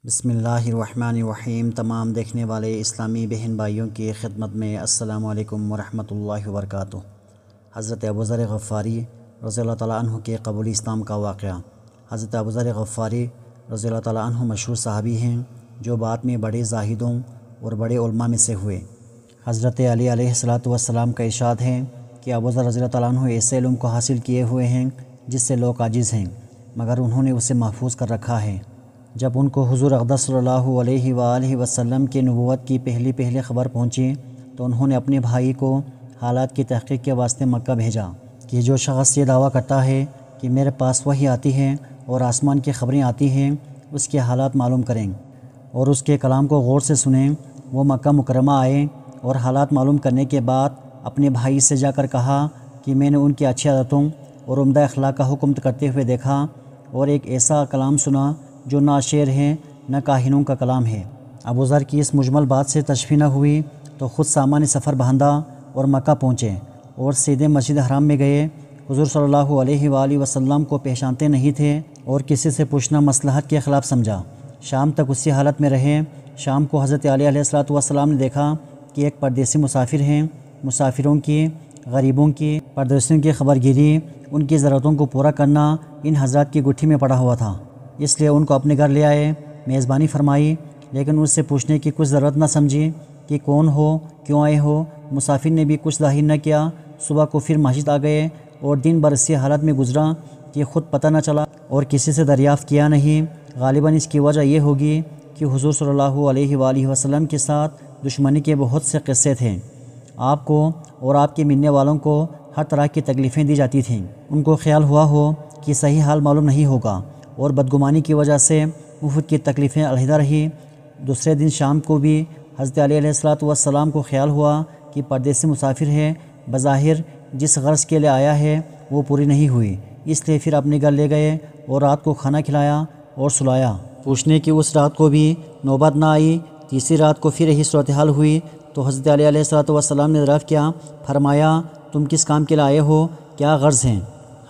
بسم اللہ الرحمن الرحیم۔ تمام دیکھنے والے اسلامی بہن بھائیوں کی خدمت میں السلام علیکم ورحمۃ اللہ وبرکاتہ۔ حضرت ابوذر غفاری رضی اللہ تعالیٰ عنہ کے قبول اسلام کا واقعہ۔ حضرت ابوذر غفاری رضی اللہ تعالیٰ عنہ مشہور صحابی ہیں جو بعد میں بڑے زاہدوں اور بڑے علماء میں سے ہوئے۔ حضرت علی علیہ السلام کا ارشاد ہے کہ ابوذر رضی اللہ تعالیٰ عنہ ایسے علم کو حاصل کیے ہوئے ہیں جس سے لوگ عاجز ہیں، مگر انہوں نے اسے محفوظ کر رکھا ہے۔ جب ان کو حضور اقدس صلی اللہ علیہ وآلہ وسلم کی نبوت کی پہلی خبر پہنچی تو انہوں نے اپنے بھائی کو حالات کی تحقیق کے واسطے مکہ بھیجا کہ جو شخص یہ دعویٰ کرتا ہے کہ میرے پاس وحی آتی ہے اور آسمان کی خبریں آتی ہیں، اس کے حالات معلوم کریں اور اس کے کلام کو غور سے سنیں۔ وہ مکہ مکرمہ آئے اور حالات معلوم کرنے کے بعد اپنے بھائی سے جا کر کہا کہ میں نے ان کی اچھی عادتوں اور عمدہ اخلاق کا حکم کرتے ہوئے دیکھا اور ایک ایسا کلام سنا جو نہ شعر ہے نہ کاہنوں کا کلام ہے۔ ابوذر کی اس مجمل بات سے تشفی نہ ہوئی تو خود سامان سفر باندھا اور مکہ پہنچے اور سیدھے مسجد حرام میں گئے۔ حضور صلی اللہ علیہ وآلہ وسلم کو پہچانتے نہیں تھے اور کسی سے پوچھنا مصلحت کے خلاف سمجھا۔ شام تک اسی حالت میں رہے۔ شام کو حضرت علی علیہ السلام نے دیکھا کہ ایک پردیسی مسافر ہیں۔ مسافروں کی، غریبوں کی، پردیسیوں کی خبر گیری، ان کی ضرورتوں کو پورا کرنا ان حضرات کی گٹھی میں پڑا ہوا تھا، اس لیے ان کو اپنے گھر لے آئے، میزبانی فرمائی، لیکن اس سے پوچھنے کی کچھ ضرورت نہ سمجھی کہ کون ہو، کیوں آئے ہو۔ مسافر نے بھی کچھ ظاہر نہ کیا۔ صبح کو پھر مسجد آ گئے اور دن بھر اسی حالت میں گزرا کہ خود پتہ نہ چلا اور کسی سے دریافت کیا نہیں۔ غالباً اس کی وجہ یہ ہوگی کہ حضور صلی اللہ علیہ وآلہ وسلم کے ساتھ دشمنی کے بہت سے قصے تھے۔ آپ کو اور آپ کے ملنے والوں کو ہر طرح کی تکلیفیں دی جاتی تھیں۔ ان کو خیال ہوا ہو کہ صحیح حال معلوم نہیں ہوگا اور بدگمانی کی وجہ سے مفت کی تکلیفیں علیحدہ رہی۔ دوسرے دن شام کو بھی حضرت علی علیہ السلام کو خیال ہوا کہ پردیسی مسافر ہے، بظاہر جس غرض کے لیے آیا ہے وہ پوری نہیں ہوئی، اس لیے پھر اپنے گھر لے گئے اور رات کو کھانا کھلایا اور سلایا۔ پوچھنے کی اس رات کو بھی نوبت نہ آئی۔ تیسری رات کو پھر یہی صورتحال ہوئی تو حضرت علی علیہ السلام نے دریافت کیا، فرمایا تم کس کام کے لیے آئے ہو، کیا غرض ہیں؟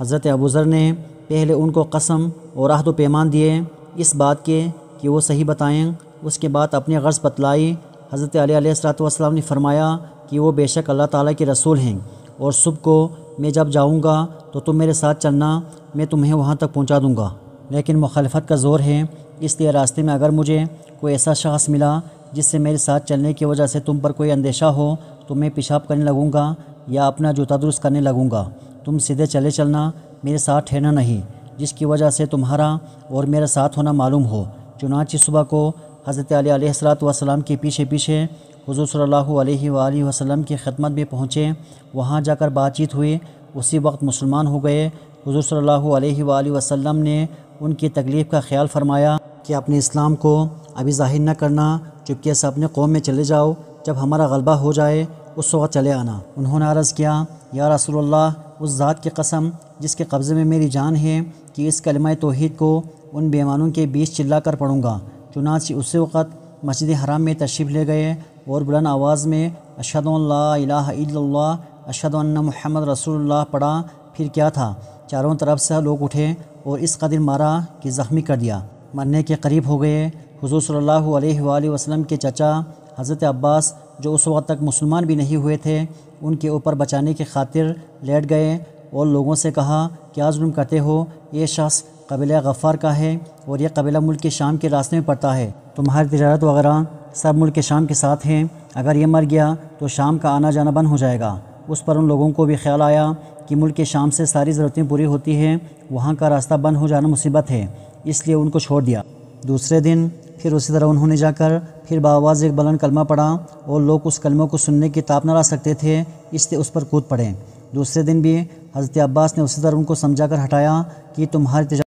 حضرت ابوذر نے پہلے ان کو قسم اور عہد و پیمان دیے اس بات کے کہ وہ صحیح بتائیں، اس کے بعد اپنی غرض بتلائی۔ حضرت علی علیہ السلام نے فرمایا کہ وہ بے شک اللہ تعالیٰ کے رسول ہیں اور صبح کو میں جب جاؤں گا تو تم میرے ساتھ چلنا، میں تمہیں وہاں تک پہنچا دوں گا، لیکن مخالفت کا زور ہے، اس لیے راستے میں اگر مجھے کوئی ایسا شخص ملا جس سے میرے ساتھ چلنے کی وجہ سے تم پر کوئی اندیشہ ہو تو میں پیشاب کرنے لگوں گا یا اپنا جوتا درست کرنے لگوں گا۔ تم سیدھے چلے چلنا، میرے ساتھ ٹھہرنا نہیں، جس کی وجہ سے تمہارا اور میرا ساتھ ہونا معلوم ہو۔ چنانچہ صبح کو حضرت علی علیہ السلام کے پیچھے حضور صلی اللہ علیہ وآلہ وسلم کی خدمت میں پہنچے۔ وہاں جا کر بات چیت ہوئی، اسی وقت مسلمان ہو گئے۔ حضور صلی اللہ علیہ وآلہ وسلم نے ان کی تکلیف کا خیال فرمایا کہ اپنے اسلام کو ابھی ظاہر نہ کرنا، چپکے سے اپنے قوم میں چلے جاؤ، جب ہمارا غلبہ ہو جائے اس وقت چلے آنا۔ انہوں نے عرض کیا، یا رسول اللہ، اس ذات کی قسم جس کے قبضے میں میری جان ہے کہ اس کلمہ توحید کو ان بے ایمانوں کے بیچ چلا کر پڑھوں گا۔ چنانچہ اسی وقت مسجد حرام میں تشریف لے گئے اور بلند آواز میں اشہد ان لا الہ الا اللہ اشہد ان محمد رسول اللہ پڑھا۔ پھر کیا تھا، چاروں طرف سے لوگ اٹھے اور اس قدر مارا کہ زخمی کر دیا، مرنے کے قریب ہو گئے۔ حضور صلی اللہ علیہ وآلہ وسلم کے چچا حضرت عباس جو اس وقت تک مسلمان بھی نہیں ہوئے تھے، ان کے اوپر بچانے کی خاطر لیٹ گئے اور لوگوں سے کہا، کیا ظلم کرتے ہو؟ یہ شخص قبیلہ غفار کا ہے اور یہ قبیلہ ملک شام کے راستے میں پڑتا ہے، تمہاری تجارت وغیرہ سب ملک شام کے ساتھ ہیں، اگر یہ مر گیا تو شام کا آنا جانا بند ہو جائے گا۔ اس پر ان لوگوں کو بھی خیال آیا کہ ملک شام سے ساری ضرورتیں پوری ہوتی ہیں، وہاں کا راستہ بند ہو جانا مصیبت ہے، اس لیے ان کو چھوڑ دیا۔ دوسرے دن پھر اسی طرح انہوں نے جا کر پھر بآواز ایک بلند کلمہ پڑھا اور لوگ اس کلمہ کو سننے کی تاب نہ لا سکتے تھے، اس لیے اس پر کود پڑے۔ دوسرے دن بھی حضرت عباس نے اسی طرح ان کو سمجھا کر ہٹایا کہ تمہاری تجارت